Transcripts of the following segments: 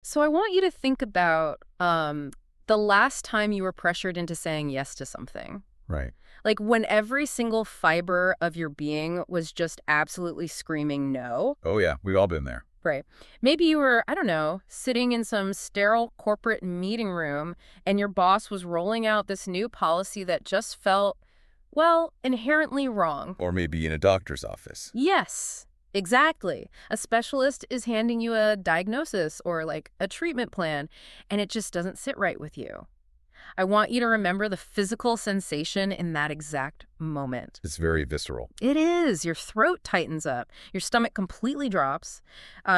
So I want you to think about the last time you were pressured into saying yes to something. Right. Like when every single fiber of your being was just absolutely screaming no. Oh, yeah. We've all been there. Right. Maybe you were, I don't know, sitting in some sterile corporate meeting room and your boss was rolling out this new policy that just felt, well, inherently wrong. Or maybe in a doctor's office. Yes, exactly. A specialist is handing you a diagnosis or like a treatment plan, and it just doesn't sit right with you. I want you to remember the physical sensation in that exact moment. It's very visceral. It is. Your throat tightens up, your stomach completely drops,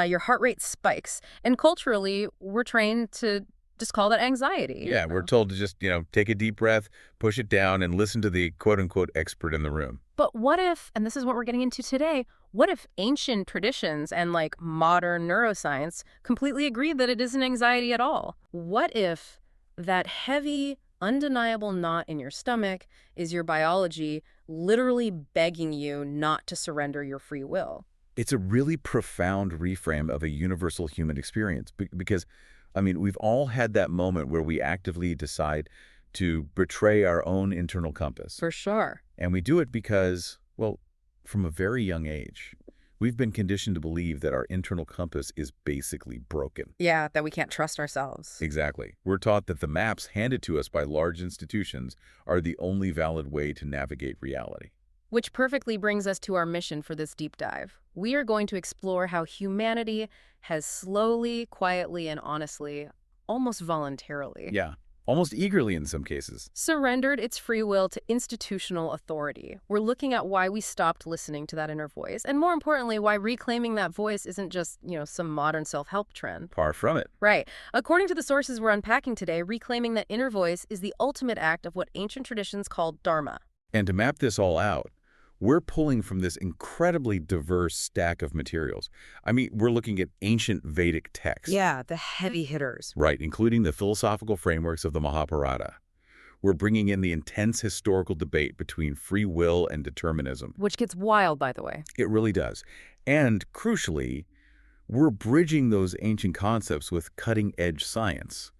your heart rate spikes. And culturally, we're trained to just call that anxiety. Yeah, we're told to just, take a deep breath, push it down, and listen to the quote-unquote expert in the room. But what if, and this is what we're getting into today, what if ancient traditions and like modern neuroscience completely agreed that it isn't anxiety at all? What if that heavy, undeniable knot in your stomach is your biology literally begging you not to surrender your free will? It's a really profound reframe of a universal human experience because, we've all had that moment where we actively decide to betray our own internal compass. For sure. And we do it because, well, from a very young age, we've been conditioned to believe that our internal compass is basically broken. Yeah, that we can't trust ourselves. Exactly. We're taught that the maps handed to us by large institutions are the only valid way to navigate reality. Which perfectly brings us to our mission for this deep dive. We are going to explore how humanity has slowly, quietly, and honestly, almost voluntarily, Yeah, almost eagerly in some cases. surrendered its free will to institutional authority. We're looking at why we stopped listening to that inner voice, and more importantly, why reclaiming that voice isn't just, some modern self-help trend. Far from it. Right. According to the sources we're unpacking today, reclaiming that inner voice is the ultimate act of what ancient traditions called dharma. And to map this all out, we're pulling from this incredibly diverse stack of materials. We're looking at ancient Vedic texts. Yeah, the heavy hitters. Right, including the philosophical frameworks of the Mahabharata. We're bringing in the intense historical debate between free will and determinism. Which gets wild, by the way. It really does. And crucially, we're bridging those ancient concepts with cutting-edge science.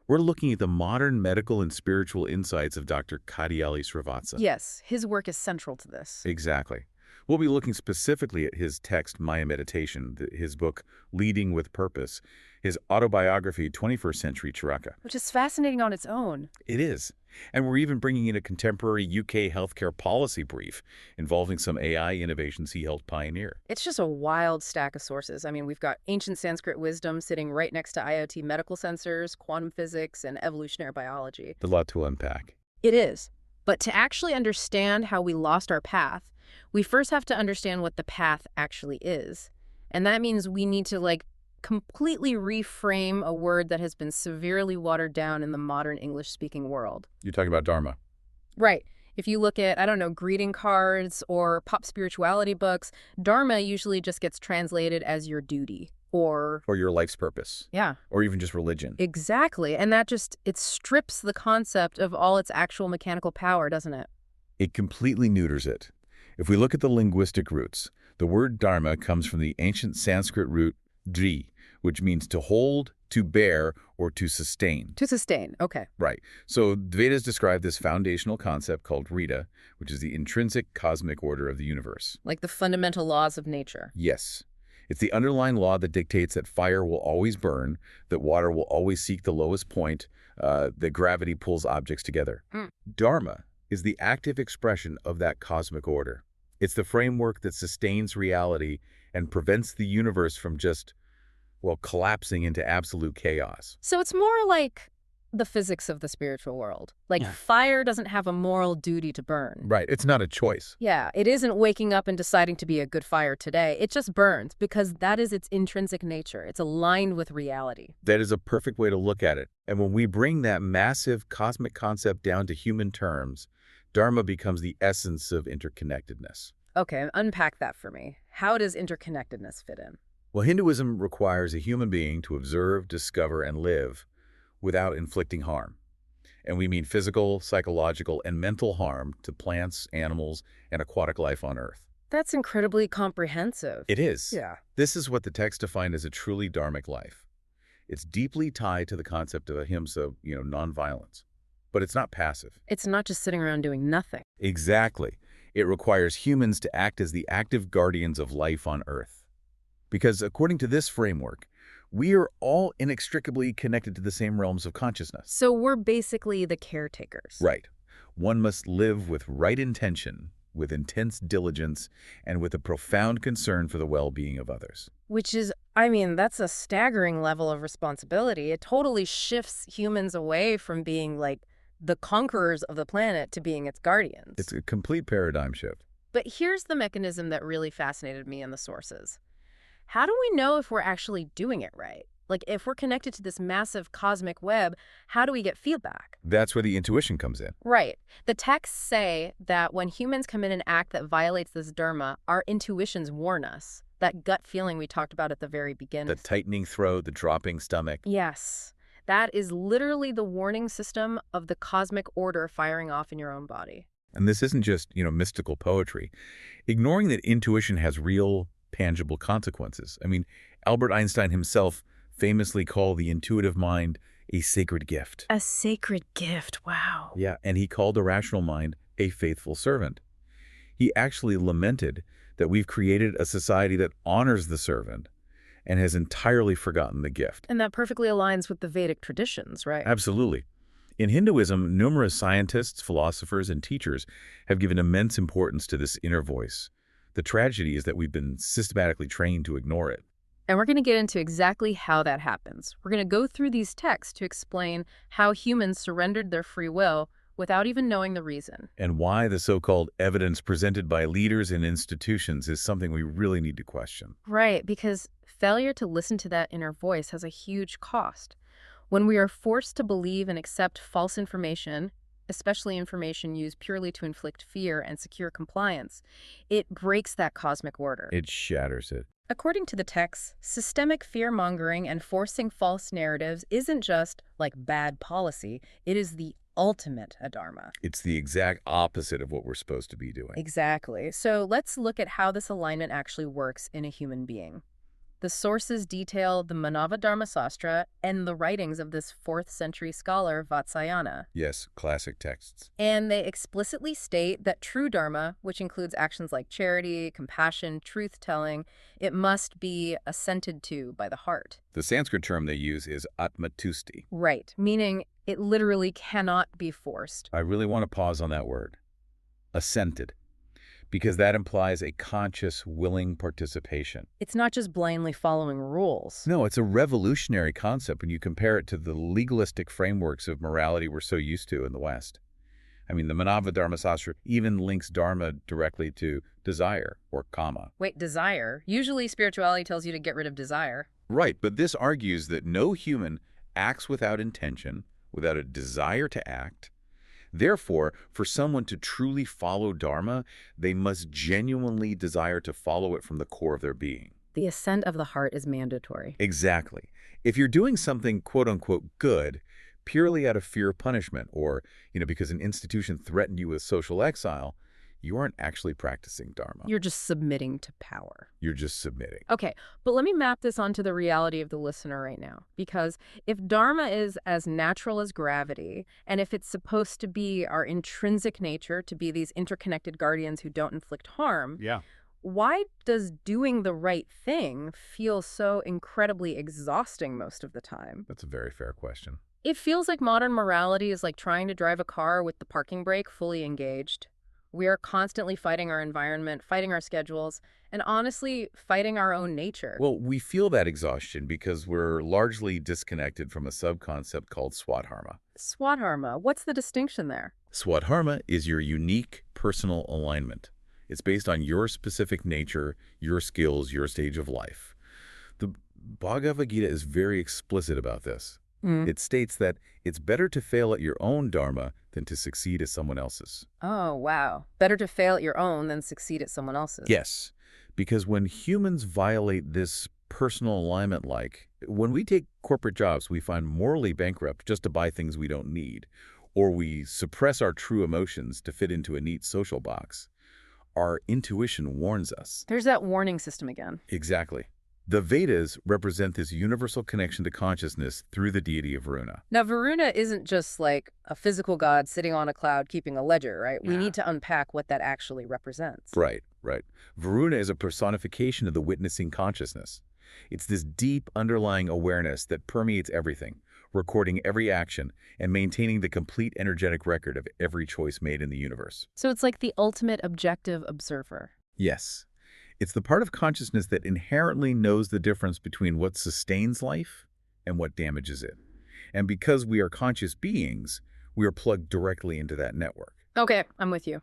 We're looking at the modern medical and spiritual insights of Dr. Katyali Srivatsa. Yes, his work is central to this. Exactly. We'll be looking specifically at his text, Maya Meditation, his book, Leading with Purpose, his autobiography, 21st Century Charaka. Which is fascinating on its own. It is. And we're even bringing in a contemporary UK healthcare policy brief involving some AI innovations he helped pioneer. It's just a wild stack of sources. We've got ancient Sanskrit wisdom sitting right next to IoT medical sensors, quantum physics, and evolutionary biology. A lot to unpack. It is. But to actually understand how we lost our path, we first have to understand what the path actually is. And that means we need to, completely reframe a word that has been severely watered down in the modern English-speaking world. You're talking about Dharma. Right. If you look at, I don't know, greeting cards or pop spirituality books, dharma usually just gets translated as your duty or... Or your life's purpose. Yeah. Or even just religion. Exactly. And that it strips the concept of all its actual mechanical power, doesn't it? It completely neuters it. If we look at the linguistic roots, the word dharma comes from the ancient Sanskrit root dri, which means to hold, to bear, or to sustain. To sustain. Okay. Right. So the Vedas describe this foundational concept called Rita, which is the intrinsic cosmic order of the universe. Like the fundamental laws of nature. Yes. It's the underlying law that dictates that fire will always burn, that water will always seek the lowest point, that gravity pulls objects together. Dharma is the active expression of that cosmic order. It's the framework that sustains reality and prevents the universe from just, collapsing into absolute chaos. So it's more like the physics of the spiritual world. Like fire doesn't have a moral duty to burn. Right. It's not a choice. Yeah, it isn't waking up and deciding to be a good fire today. It just burns because that is its intrinsic nature. It's aligned with reality. That is a perfect way to look at it. And when we bring that massive cosmic concept down to human terms, Dharma becomes the essence of interconnectedness. Okay, unpack that for me. How does interconnectedness fit in? Well, Hinduism requires a human being to observe, discover, and live without inflicting harm. And we mean physical, psychological, and mental harm to plants, animals, and aquatic life on Earth. That's incredibly comprehensive. It is. Yeah. This is what the text defined as a truly dharmic life. It's deeply tied to the concept of ahimsa, nonviolence. But it's not passive. It's not just sitting around doing nothing. Exactly. It requires humans to act as the active guardians of life on Earth. Because according to this framework, we are all inextricably connected to the same realms of consciousness. So we're basically the caretakers. Right. One must live with right intention, with intense diligence, and with a profound concern for the well-being of others. Which is, I mean, that's a staggering level of responsibility. It totally shifts humans away from being like the conquerors of the planet to being its guardians. It's a complete paradigm shift. But here's the mechanism that really fascinated me in the sources. How do we know if we're actually doing it right? Like, if we're connected to this massive cosmic web, how do we get feedback? That's where the intuition comes in. Right. The texts say that when humans commit an act that violates this dharma, our intuitions warn us. That gut feeling we talked about at the very beginning. The tightening throat, the dropping stomach. Yes. That is literally the warning system of the cosmic order firing off in your own body. And this isn't just, mystical poetry. Ignoring that intuition has real, tangible consequences. I mean, Albert Einstein himself famously called the intuitive mind a sacred gift. A sacred gift, wow. Yeah, and he called the rational mind a faithful servant. He actually lamented that we've created a society that honors the servant and has entirely forgotten the gift. And that perfectly aligns with the Vedic traditions, right? Absolutely. In Hinduism, numerous scientists, philosophers, and teachers have given immense importance to this inner voice. The tragedy is that we've been systematically trained to ignore it. And we're going to get into exactly how that happens. We're going to go through these texts to explain how humans surrendered their free will without even knowing the reason. And why the so-called evidence presented by leaders and institutions is something we really need to question. Right, because failure to listen to that inner voice has a huge cost. When we are forced to believe and accept false information, especially information used purely to inflict fear and secure compliance, it breaks that cosmic order. It shatters it. According to the text, systemic fear-mongering and forcing false narratives isn't just like bad policy, it is the ultimate adharma. It's the exact opposite of what we're supposed to be doing. Exactly. So let's look at how this alignment actually works in a human being. The sources detail the Manava Dharma Sastra and the writings of this 4th century scholar Vatsyayana. Yes, classic texts. And they explicitly state that true dharma, which includes actions like charity, compassion, truth-telling, it must be assented to by the heart. The Sanskrit term they use is atmatusti. Right, meaning it literally cannot be forced. I really want to pause on that word. Assented. Because that implies a conscious, willing participation. It's not just blindly following rules. No, it's a revolutionary concept when you compare it to the legalistic frameworks of morality we're so used to in the West. I mean, the Manava Dharma Sastra even links dharma directly to desire, or kama. Wait, desire? Usually spirituality tells you to get rid of desire. Right, but this argues that no human acts without intention, without a desire to act. Therefore, for someone to truly follow dharma, they must genuinely desire to follow it from the core of their being. The assent of the heart is mandatory. Exactly. If you're doing something quote-unquote good purely out of fear of punishment or, because an institution threatened you with social exile, you aren't actually practicing dharma. You're just submitting to power. You're just submitting. Okay, but let me map this onto the reality of the listener right now. Because if dharma is as natural as gravity, and if it's supposed to be our intrinsic nature to be these interconnected guardians who don't inflict harm, why does doing the right thing feel so incredibly exhausting most of the time? That's a very fair question. It feels like modern morality is like trying to drive a car with the parking brake fully engaged. We are constantly fighting our environment, fighting our schedules, and honestly, fighting our own nature. Well, we feel that exhaustion because we're largely disconnected from a subconcept called swadharma. Swadharma, what's the distinction there? Swadharma is your unique personal alignment. It's based on your specific nature, your skills, your stage of life. The Bhagavad Gita is very explicit about this. It states that it's better to fail at your own dharma than to succeed at someone else's. Oh, wow. Better to fail at your own than succeed at someone else's. Yes, because when humans violate this personal alignment, like when we take corporate jobs, we find morally bankrupt just to buy things we don't need, or we suppress our true emotions to fit into a neat social box. Our intuition warns us. There's that warning system again. Exactly. The Vedas represent this universal connection to consciousness through the deity of Varuna. Now, Varuna isn't just like a physical god sitting on a cloud keeping a ledger, right? We Yeah. need to unpack what that actually represents. Right, right. Varuna is a personification of the witnessing consciousness. It's this deep underlying awareness that permeates everything, recording every action and maintaining the complete energetic record of every choice made in the universe. So it's like the ultimate objective observer. Yes. It's the part of consciousness that inherently knows the difference between what sustains life and what damages it. And because we are conscious beings, we are plugged directly into that network. Okay, I'm with you.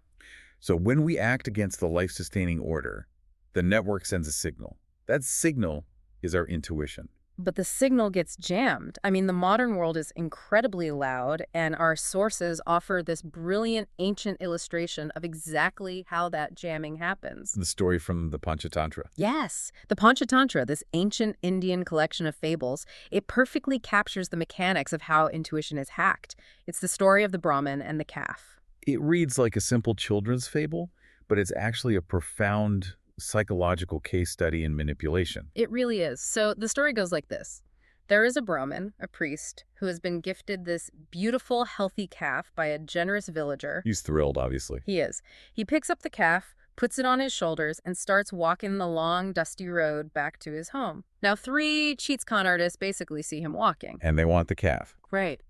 So when we act against the life-sustaining order, the network sends a signal. That signal is our intuition. But the signal gets jammed. I mean, the modern world is incredibly loud, and our sources offer this brilliant ancient illustration of exactly how that jamming happens. The story from the Panchatantra. Yes, the Panchatantra, this ancient Indian collection of fables, it perfectly captures the mechanics of how intuition is hacked. It's the story of the Brahmin and the calf. It reads like a simple children's fable, but it's actually a profound psychological case study in manipulation. It really is. So the story goes like this. There is a Brahmin, a priest, who has been gifted this beautiful, healthy calf by a generous villager. He's thrilled, obviously. He is. He picks up the calf, puts it on his shoulders, and starts walking the long, dusty road back to his home. Now, 3 cheats con artists basically see him walking. And they want the calf. Right.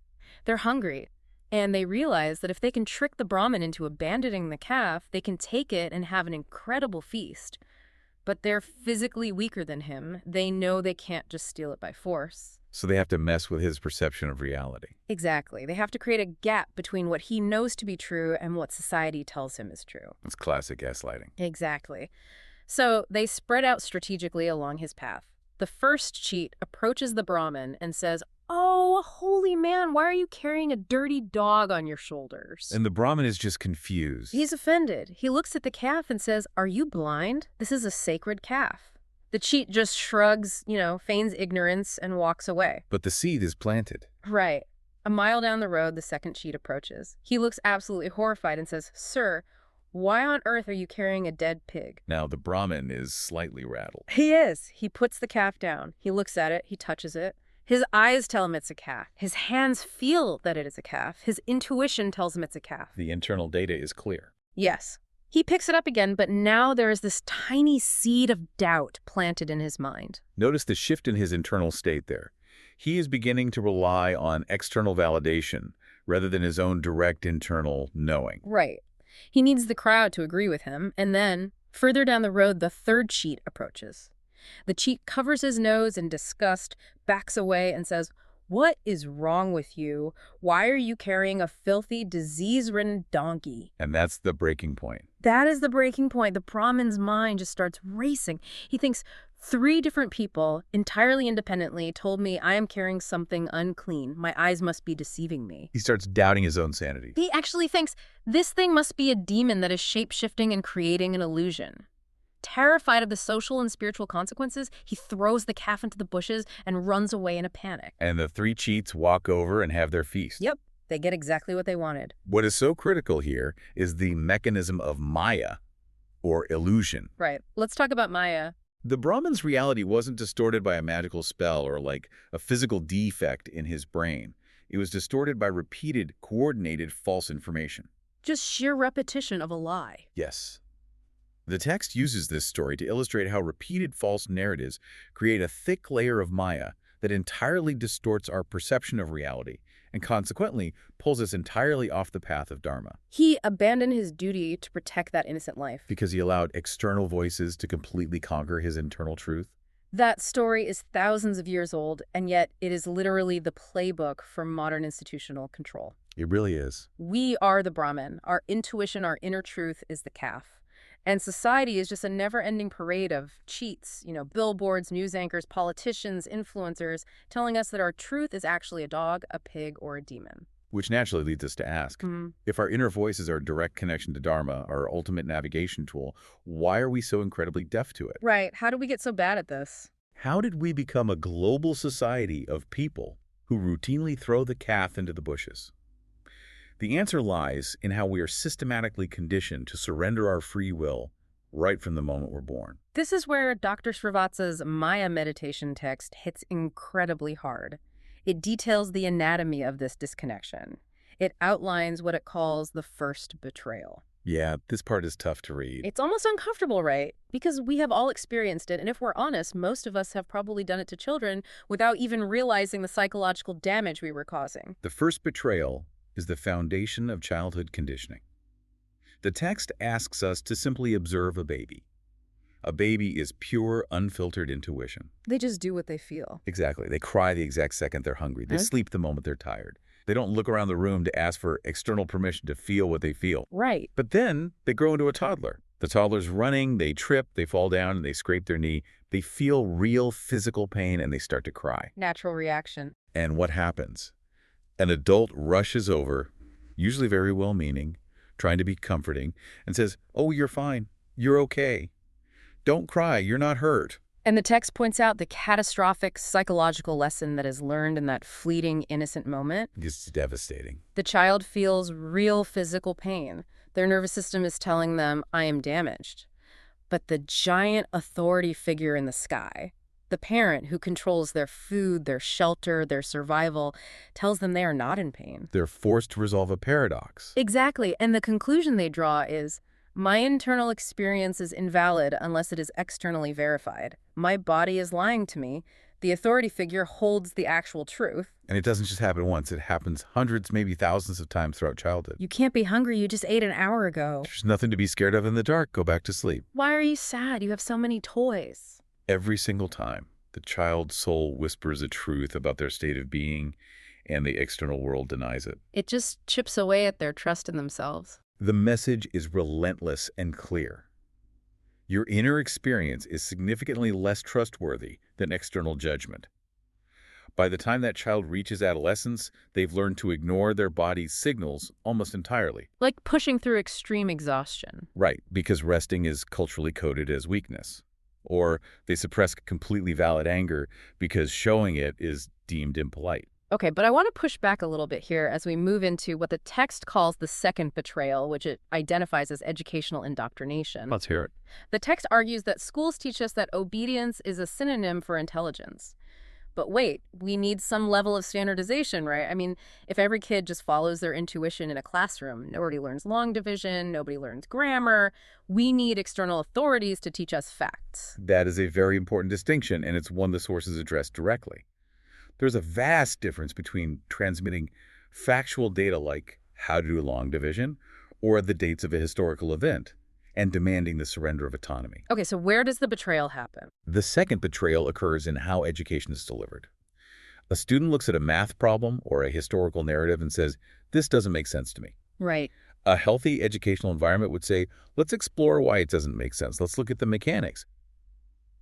They're hungry. And they realize that if they can trick the Brahmin into abandoning the calf, they can take it and have an incredible feast. But they're physically weaker than him. They know they can't just steal it by force. So they have to mess with his perception of reality. Exactly. They have to create a gap between what he knows to be true and what society tells him is true. It's classic gaslighting. Exactly. So they spread out strategically along his path. The first cheat approaches the Brahmin and says, "Oh, holy man, why are you carrying a dirty dog on your shoulders?" And the Brahmin is just confused. He's offended. He looks at the calf and says, "Are you blind? This is a sacred calf." The cheat just shrugs, feigns ignorance and walks away. But the seed is planted. Right. A mile down the road, the second cheat approaches. He looks absolutely horrified and says, "Sir, why on earth are you carrying a dead pig?" Now the Brahmin is slightly rattled. He is. He puts the calf down. He looks at it. He touches it. His eyes tell him it's a calf. His hands feel that it is a calf. His intuition tells him it's a calf. The internal data is clear. Yes. He picks it up again, but now there is this tiny seed of doubt planted in his mind. Notice the shift in his internal state there. He is beginning to rely on external validation rather than his own direct internal knowing. Right. He needs the crowd to agree with him, and then, further down the road, the third cheat approaches. The cheat covers his nose in disgust, backs away, and says, "What is wrong with you? Why are you carrying a filthy, disease-ridden donkey?" And that's the breaking point. That is the breaking point. The Brahmin's mind just starts racing. He thinks, 3 different people, entirely independently, told me I am carrying something unclean. My eyes must be deceiving me. He starts doubting his own sanity. He actually thinks this thing must be a demon that is shape-shifting and creating an illusion. Terrified of the social and spiritual consequences, he throws the calf into the bushes and runs away in a panic. And the 3 cheats walk over and have their feast. Yep, they get exactly what they wanted. What is so critical here is the mechanism of Maya, or illusion. Right. Let's talk about Maya. The Brahmin's reality wasn't distorted by a magical spell or like a physical defect in his brain. It was distorted by repeated, coordinated false information. Just sheer repetition of a lie. Yes. The text uses this story to illustrate how repeated false narratives create a thick layer of Maya that entirely distorts our perception of reality and consequently pulls us entirely off the path of Dharma. He abandoned his duty to protect that innocent life. Because he allowed external voices to completely conquer his internal truth. That story is thousands of years old, and yet it is literally the playbook for modern institutional control. It really is. We are the Brahmin. Our intuition, our inner truth is the calf. And society is just a never-ending parade of cheats, billboards, news anchors, politicians, influencers, telling us that our truth is actually a dog, a pig, or a demon. Which naturally leads us to ask, if our inner voice is our direct connection to Dharma, our ultimate navigation tool, why are we so incredibly deaf to it? Right. How did we get so bad at this? How did we become a global society of people who routinely throw the calf into the bushes? The answer lies in how we are systematically conditioned to surrender our free will right from the moment we're born. This is where Dr. Srivatsa's Maya meditation text hits incredibly hard. It details the anatomy of this disconnection. It outlines what it calls the first betrayal. Yeah, this part is tough to read. It's almost uncomfortable, right? Because we have all experienced it, and if we're honest, most of us have probably done it to children without even realizing the psychological damage we were causing. The first betrayal is the foundation of childhood conditioning. The text asks us to simply observe a baby. A baby is pure, unfiltered intuition. They just do what they feel. Exactly. They cry the exact second they're hungry. They sleep the moment they're tired. They don't look around the room to ask for external permission to feel what they feel. Right. But then they grow into a toddler. The toddler's running, they trip, they fall down, and they scrape their knee. They feel real physical pain, and they start to cry. Natural reaction. And what happens? An adult rushes over, usually very well-meaning, trying to be comforting, and says, "Oh, you're fine. You're okay. Don't cry. You're not hurt." And the text points out the catastrophic psychological lesson that is learned in that fleeting, innocent moment. It's devastating. The child feels real physical pain. Their nervous system is telling them, I am damaged. But the giant authority figure in the sky, the parent who controls their food, their shelter, their survival, tells them they are not in pain. They're forced to resolve a paradox. Exactly. And the conclusion they draw is, my internal experience is invalid unless it is externally verified. My body is lying to me. The authority figure holds the actual truth. And it doesn't just happen once. It happens hundreds, maybe thousands of times throughout childhood. You can't be hungry. You just ate an hour ago. There's nothing to be scared of in the dark. Go back to sleep. Why are you sad? You have so many toys. Every single time, the child's soul whispers a truth about their state of being, and the external world denies it. It just chips away at their trust in themselves. The message is relentless and clear. Your inner experience is significantly less trustworthy than external judgment. By the time that child reaches adolescence, they've learned to ignore their body's signals almost entirely. Like pushing through extreme exhaustion. Right, because resting is culturally coded as weakness. Or they suppress completely valid anger because showing it is deemed impolite. Okay, but I want to push back a little bit here as we move into what the text calls the second betrayal, which it identifies as educational indoctrination. Let's hear it. The text argues that schools teach us that obedience is a synonym for intelligence. But wait, we need some level of standardization, right? I mean, if every kid just follows their intuition in a classroom, nobody learns long division, nobody learns grammar. We need external authorities to teach us facts. That is a very important distinction, and it's one the sources address directly. There's a vast difference between transmitting factual data like how to do long division or the dates of a historical event and demanding the surrender of autonomy. Okay, so where does the betrayal happen? The second betrayal occurs in how education is delivered. A student looks at a math problem or a historical narrative and says, "This doesn't make sense to me." Right. A healthy educational environment would say, "Let's explore why it doesn't make sense. Let's look at the mechanics."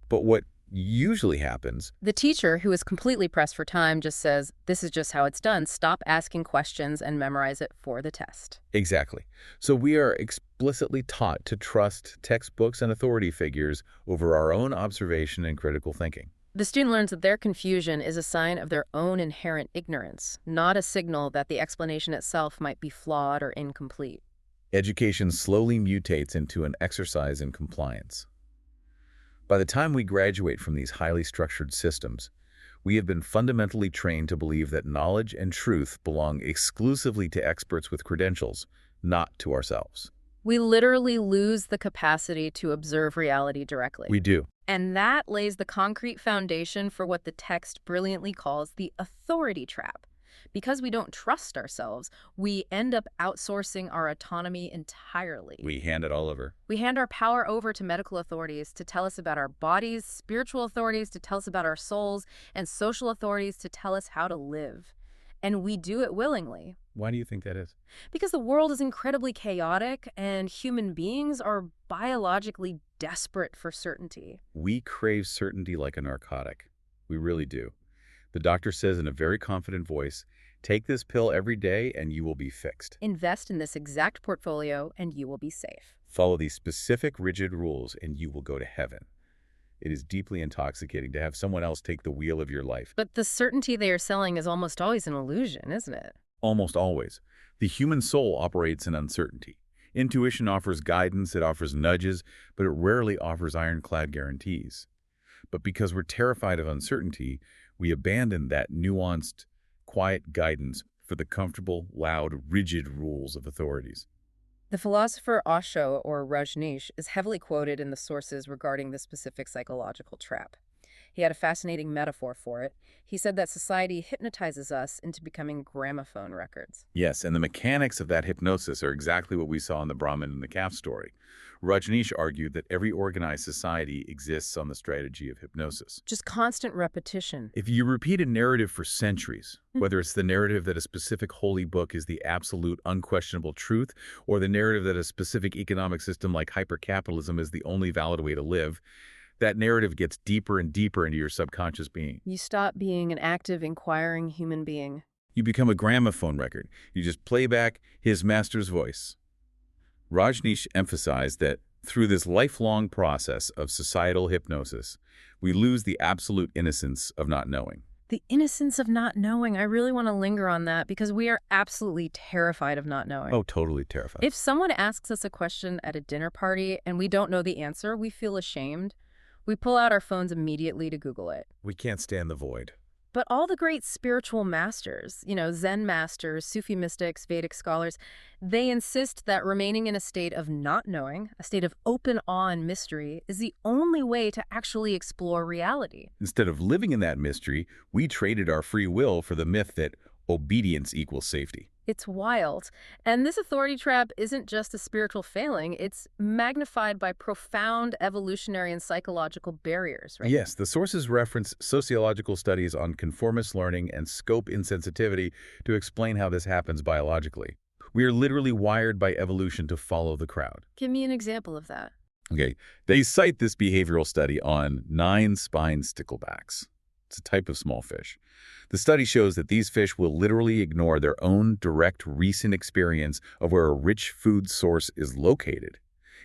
But what usually happens, The teacher, who is completely pressed for time, just says, this is just how it's done. Stop asking questions and memorize it for the test. exactly. So we are explicitly taught to trust textbooks and authority figures over our own observation and critical thinking. The student learns that their confusion is a sign of their own inherent ignorance, not a signal that the explanation itself might be flawed or incomplete. Education slowly mutates into an exercise in compliance. By the time we graduate from these highly structured systems, we have been fundamentally trained to believe that knowledge and truth belong exclusively to experts with credentials, not to ourselves. We literally lose the capacity to observe reality directly. We do. And that lays the concrete foundation for what the text brilliantly calls the authority trap. Because we don't trust ourselves, we end up outsourcing our autonomy entirely. We hand it all over. We hand our power over to medical authorities to tell us about our bodies, spiritual authorities to tell us about our souls, and social authorities to tell us how to live. And we do it willingly. Why do you think that is? Because the world is incredibly chaotic and human beings are biologically desperate for certainty. We crave certainty like a narcotic. We really do. The doctor says in a very confident voice, "Take this pill every day and you will be fixed. Invest in this exact portfolio and you will be safe." Follow these specific, rigid rules and you will go to heaven." It is deeply intoxicating to have someone else take the wheel of your life. But the certainty they are selling is almost always an illusion, isn't it? Almost always. The human soul operates in uncertainty. Intuition offers guidance, it offers nudges, but it rarely offers ironclad guarantees. But because we're terrified of uncertainty, we abandon that nuanced, quiet guidance for the comfortable, loud, rigid rules of authorities. The philosopher Osho, or Rajneesh, is heavily quoted in the sources regarding this specific psychological trap. He had a fascinating metaphor for it. He said that society hypnotizes us into becoming gramophone records. Yes, and the mechanics of that hypnosis are exactly what we saw in the Brahmin and the calf story. Rajneesh argued that every organized society exists on the strategy of hypnosis. Just constant repetition. If you repeat a narrative for centuries, whether it's the narrative that a specific holy book is the absolute unquestionable truth, or the narrative that a specific economic system like hypercapitalism is the only valid way to live, that narrative gets deeper and deeper into your subconscious being. You stop being an active, inquiring human being. You become a gramophone record. You just play back his master's voice. Rajneesh emphasized that through this lifelong process of societal hypnosis, we lose the absolute innocence of not knowing. The innocence of not knowing. I really want to linger on that because we are absolutely terrified of not knowing. Oh, totally terrified. If someone asks us a question at a dinner party and we don't know the answer, we feel ashamed. We pull out our phones immediately to Google it. We can't stand the void. But all the great spiritual masters, Zen masters, Sufi mystics, Vedic scholars, they insist that remaining in a state of not knowing, a state of open awe and mystery, is the only way to actually explore reality. Instead of living in that mystery, we traded our free will for the myth that obedience equals safety. It's wild. And this authority trap isn't just a spiritual failing, it's magnified by profound evolutionary and psychological barriers, right? Yes, the sources reference sociological studies on conformist learning and scope insensitivity to explain how this happens biologically. We are literally wired by evolution to follow the crowd. Give me an example of that. Okay, they cite this behavioral study on 9-spine sticklebacks. It's a type of small fish. The study shows that these fish will literally ignore their own direct recent experience of where a rich food source is located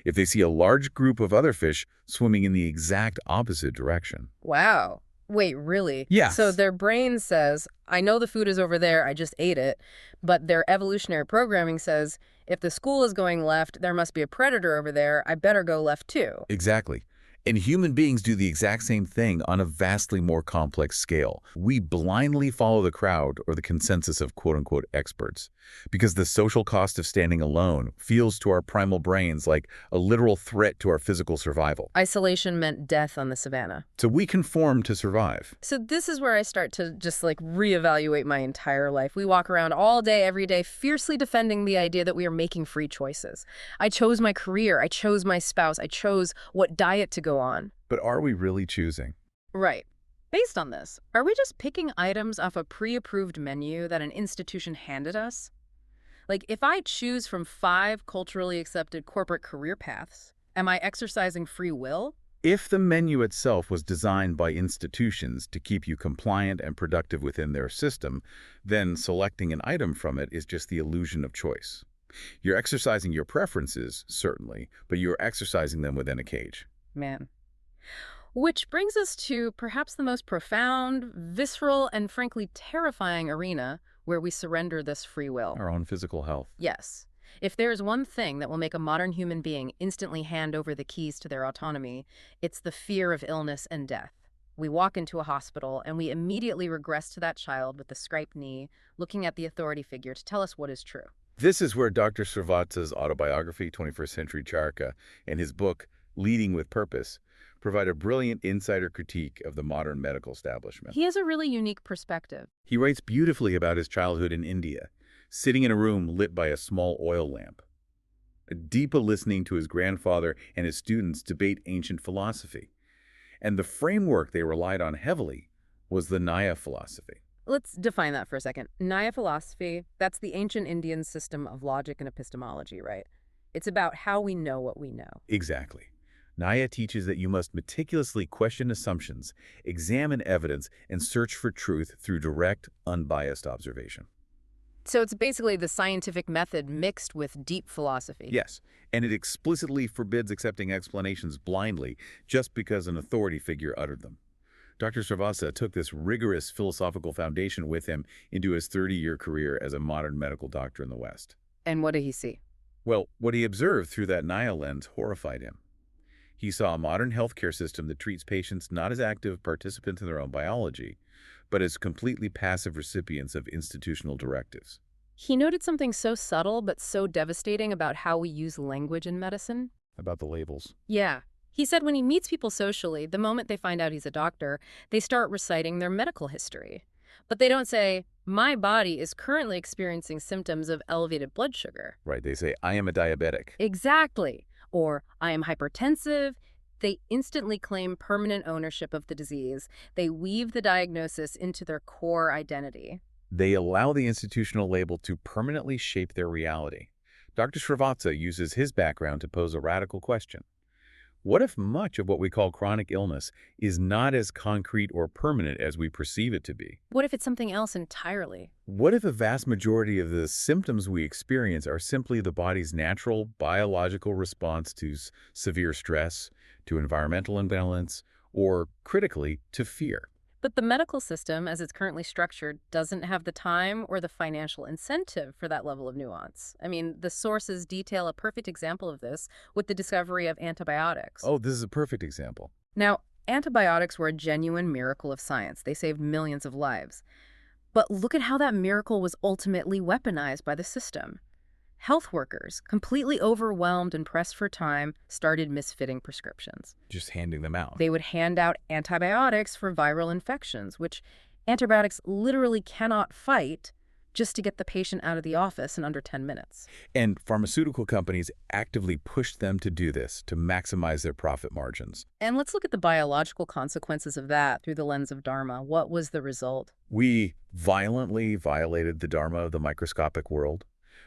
if they see a large group of other fish swimming in the exact opposite direction. Wow. Wait, really? Yes. So their brain says, I know the food is over there, I just ate it. But their evolutionary programming says, if the school is going left, there must be a predator over there, I better go left too. Exactly. And human beings do the exact same thing on a vastly more complex scale. We blindly follow the crowd or the consensus of quote-unquote experts because the social cost of standing alone feels to our primal brains like a literal threat to our physical survival. Isolation meant death on the savannah. So we conform to survive. So this is where I start to just reevaluate my entire life. We walk around all day, every day, fiercely defending the idea that we are making free choices. I chose my career, I chose my spouse, I chose what diet to go on. But are we really choosing? Right. Based on this, are we just picking items off a pre-approved menu that an institution handed us? Like, if I choose from 5 culturally accepted corporate career paths, am I exercising free will? If the menu itself was designed by institutions to keep you compliant and productive within their system, then selecting an item from it is just the illusion of choice. You're exercising your preferences, certainly, but you're exercising them within a cage. Man. Which brings us to perhaps the most profound, visceral, and frankly terrifying arena where we surrender this free will. Our own physical health. Yes. If there is one thing that will make a modern human being instantly hand over the keys to their autonomy, it's the fear of illness and death. We walk into a hospital and we immediately regress to that child with the scraped knee, looking at the authority figure to tell us what is true. This is where Dr. Srivatsa's autobiography, 21st Century Charaka, and his book, Leading with Purpose, provide a brilliant insider critique of the modern medical establishment. He has a really unique perspective. He writes beautifully about his childhood in India, sitting in a room lit by a small oil lamp, deep listening to his grandfather and his students debate ancient philosophy. And the framework they relied on heavily was the Nyaya philosophy. Let's define that for a second. Nyaya philosophy, that's the ancient Indian system of logic and epistemology, right? It's about how we know what we know. Exactly. Nyaya teaches that you must meticulously question assumptions, examine evidence, and search for truth through direct, unbiased observation. So it's basically the scientific method mixed with deep philosophy. Yes, and it explicitly forbids accepting explanations blindly just because an authority figure uttered them. Dr. Srivatsa took this rigorous philosophical foundation with him into his 30-year career as a modern medical doctor in the West. And what did he see? Well, what he observed through that Naya lens horrified him. He saw a modern healthcare system that treats patients not as active participants in their own biology, but as completely passive recipients of institutional directives. He noted something so subtle but so devastating about how we use language in medicine. About the labels. Yeah. He said when he meets people socially, the moment they find out he's a doctor, they start reciting their medical history. But they don't say, my body is currently experiencing symptoms of elevated blood sugar. Right, they say, I am a diabetic. Exactly. Or, I am hypertensive. They instantly claim permanent ownership of the disease. They weave the diagnosis into their core identity. They allow the institutional label to permanently shape their reality. Dr. Srivatsa uses his background to pose a radical question. What if much of what we call chronic illness is not as concrete or permanent as we perceive it to be? What if it's something else entirely? What if a vast majority of the symptoms we experience are simply the body's natural biological response to severe stress, to environmental imbalance, or, critically, to fear? But the medical system, as it's currently structured, doesn't have the time or the financial incentive for that level of nuance. I mean, the sources detail a perfect example of this with the discovery of antibiotics. Oh, this is a perfect example. Now, antibiotics were a genuine miracle of science. They saved millions of lives. But look at how that miracle was ultimately weaponized by the system. Health workers, completely overwhelmed and pressed for time, started misfitting prescriptions. Just handing them out. They would hand out antibiotics for viral infections, which antibiotics literally cannot fight, just to get the patient out of the office in under 10 minutes. And pharmaceutical companies actively pushed them to do this to maximize their profit margins. And let's look at the biological consequences of that through the lens of Dharma. What was the result? We violently violated the Dharma of the microscopic world.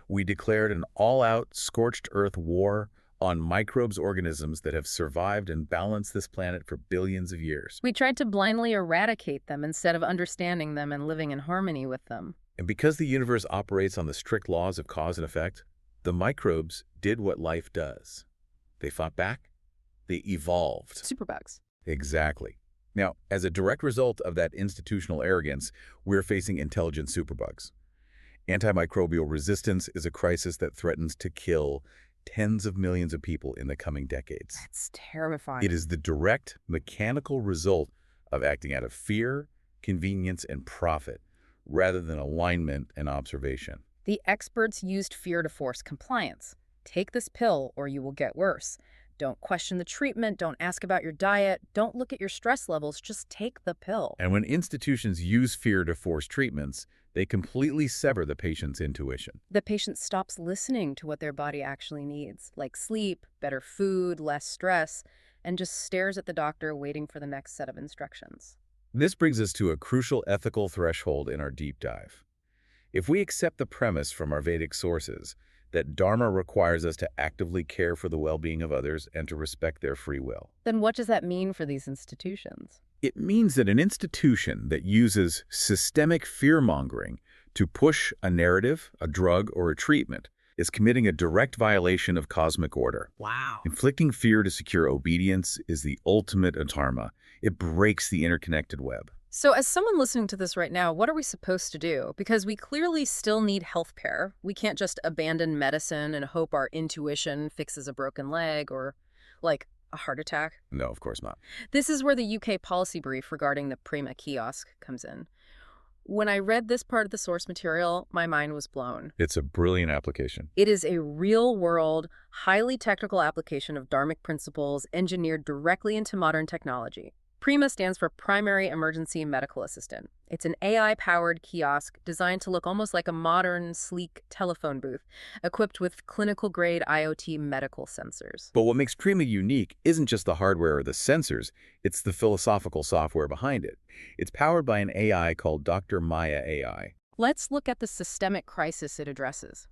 We declared an all-out, scorched earth war on microbes organisms that have survived and balanced this planet for billions of years. We tried to blindly eradicate them instead of understanding them and living in harmony with them. And because the universe operates on the strict laws of cause and effect, the microbes did what life does. They fought back. They evolved. Superbugs. Exactly. Now, as a direct result of that institutional arrogance, we're facing intelligent superbugs. Antimicrobial resistance is a crisis that threatens to kill tens of millions of people in the coming decades. That's terrifying. It is the direct mechanical result of acting out of fear, convenience, and profit, rather than alignment and observation. The experts used fear to force compliance. Take this pill or you will get worse. Don't question the treatment. Don't ask about your diet. Don't look at your stress levels. Just take the pill. And when institutions use fear to force treatments, they completely sever the patient's intuition. The patient stops listening to what their body actually needs, like sleep, better food, less stress, and just stares at the doctor waiting for the next set of instructions. This brings us to a crucial ethical threshold in our deep dive. If we accept the premise from our Vedic sources that Dharma requires us to actively care for the well-being of others and to respect their free will, Then what does that mean for these institutions? it means that an institution that uses systemic fear-mongering to push a narrative, a drug, or a treatment is committing a direct violation of cosmic order. Wow. Inflicting fear to secure obedience is the ultimate dharma. It breaks the interconnected web. So as someone listening to this right now, what are we supposed to do? Because we clearly still need healthcare. We can't just abandon medicine and hope our intuition fixes a broken leg or, like, a heart attack. No, of course not. This is where the UK policy brief regarding the Prima kiosk comes in. When I read this part of the source material, my mind was blown. It's a brilliant application. It is a real-world, highly technical application of Dharmic principles engineered directly into modern technology. Prima stands for Primary Emergency Medical Assistant. It's an AI-powered kiosk designed to look almost like a modern, sleek telephone booth, equipped with clinical-grade IoT medical sensors. But what makes Prima unique isn't just the hardware or the sensors, it's the philosophical software behind it. It's powered by an AI called Dr. Maya AI. Let's look at the systemic crisis it addresses.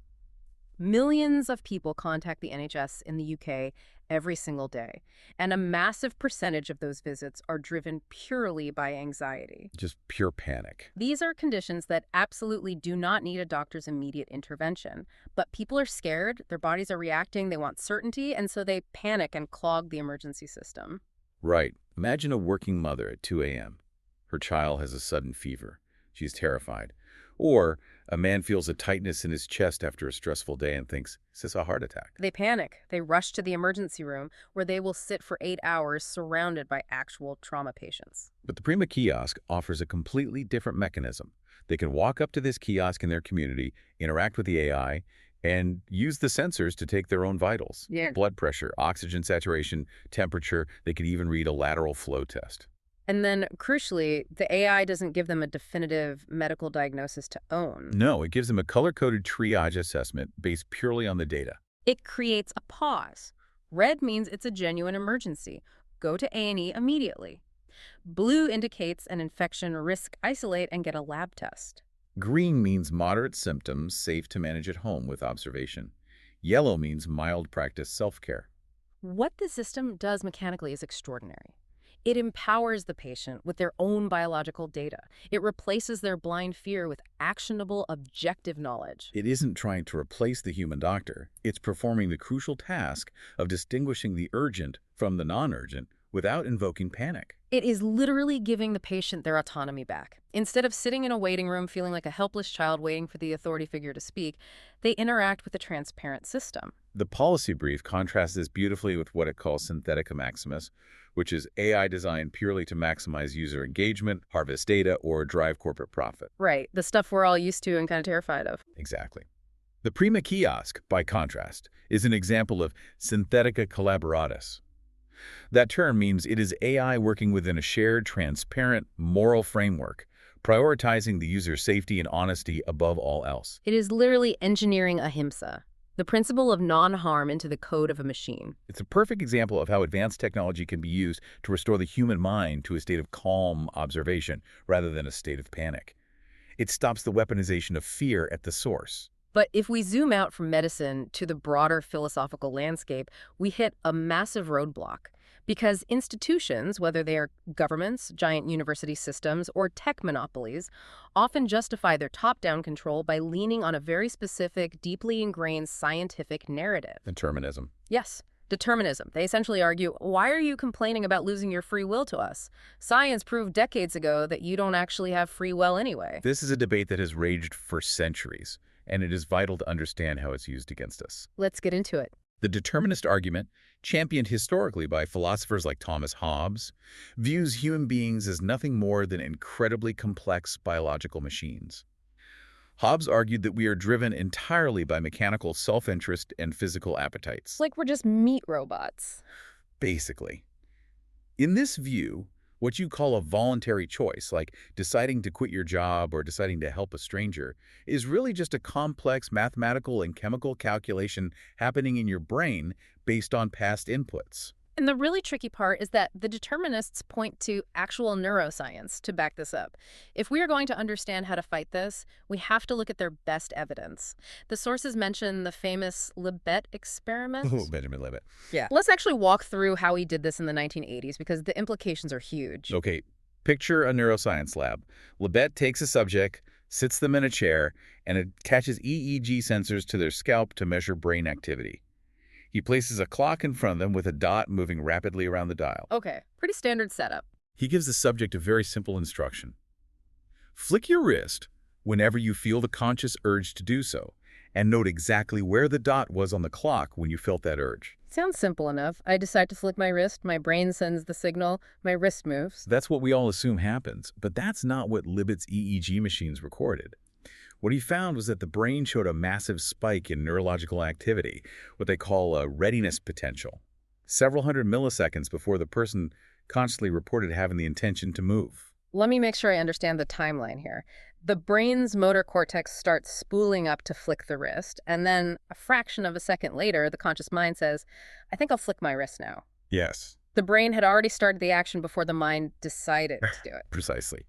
Millions of people contact the NHS in the UK every single day, and a massive percentage of those visits are driven purely by anxiety. Just pure panic. These are conditions that absolutely do not need a doctor's immediate intervention, but people are scared, their bodies are reacting, they want certainty, and so they panic and clog the emergency system. Right. Imagine a working mother at 2 a.m. Her child has a sudden fever. She's terrified. Or a man feels a tightness in his chest after a stressful day and thinks, is this a heart attack? They panic. They rush to the emergency room where they will sit for 8 hours surrounded by actual trauma patients. But the Prima kiosk offers a completely different mechanism. They can walk up to this kiosk in their community, interact with the AI, and use the sensors to take their own vitals. Yeah. Blood pressure, oxygen saturation, temperature. They could even read a lateral flow test. And then, crucially, the AI doesn't give them a definitive medical diagnosis to own. No, it gives them a color-coded triage assessment based purely on the data. It creates a pause. Red means it's a genuine emergency. Go to A&E immediately. Blue indicates an infection, risk isolate, and get a lab test. Green means moderate symptoms, safe to manage at home with observation. Yellow means mild practice self-care. What the system does mechanically is extraordinary. It empowers the patient with their own biological data. It replaces their blind fear with actionable, objective knowledge. It isn't trying to replace the human doctor. It's performing the crucial task of distinguishing the urgent from the non-urgent without invoking panic. It is literally giving the patient their autonomy back. Instead of sitting in a waiting room feeling like a helpless child waiting for the authority figure to speak, they interact with a transparent system. The policy brief contrasts this beautifully with what it calls Synthetica Maximus, which is AI designed purely to maximize user engagement, harvest data, or drive corporate profit. Right, the stuff we're all used to and kind of terrified of. Exactly. The Prima kiosk, by contrast, is an example of Synthetica Collaboratis. That term means it is AI working within a shared, transparent, moral framework, prioritizing the user's safety and honesty above all else. It is literally engineering ahimsa, the principle of non-harm into the code of a machine. It's a perfect example of how advanced technology can be used to restore the human mind to a state of calm observation rather than a state of panic. It stops the weaponization of fear at the source. But if we zoom out from medicine to the broader philosophical landscape, we hit a massive roadblock. Because institutions, whether they are governments, giant university systems, or tech monopolies, often justify their top-down control by leaning on a very specific, deeply ingrained scientific narrative. Determinism. Yes, determinism. They essentially argue, why are you complaining about losing your free will to us? Science proved decades ago that you don't actually have free will anyway. This is a debate that has raged for centuries, and it is vital to understand how it's used against us. Let's get into it. The determinist argument, championed historically by philosophers like Thomas Hobbes, views human beings as nothing more than incredibly complex biological machines. Hobbes argued that we are driven entirely by mechanical self-interest and physical appetites. It's like we're just meat robots. Basically. In this view, what you call a voluntary choice, like deciding to quit your job or deciding to help a stranger, is really just a complex mathematical and chemical calculation happening in your brain based on past inputs. And the really tricky part is that the determinists point to actual neuroscience to back this up. If we are going to understand how to fight this, we have to look at their best evidence. The sources mention the famous Libet experiment. Oh, Benjamin Libet. Yeah. Let's actually walk through how he did this in the 1980s because the implications are huge. Okay, picture a neuroscience lab. Libet takes a subject, sits them in a chair, and attaches EEG sensors to their scalp to measure brain activity. He places a clock in front of them with a dot moving rapidly around the dial. Okay, pretty standard setup. He gives the subject a very simple instruction. Flick your wrist whenever you feel the conscious urge to do so, and note exactly where the dot was on the clock when you felt that urge. Sounds simple enough. I decide to flick my wrist, my brain sends the signal, my wrist moves. That's what we all assume happens, but that's not what Libet's EEG machines recorded. What he found was that the brain showed a massive spike in neurological activity, what they call a readiness potential, several hundred milliseconds before the person consciously reported having the intention to move. Let me make sure I understand the timeline here. The brain's motor cortex starts spooling up to flick the wrist, and then a fraction of a second later, the conscious mind says, I think I'll flick my wrist now. Yes. The brain had already started the action before the mind decided to do it. Precisely.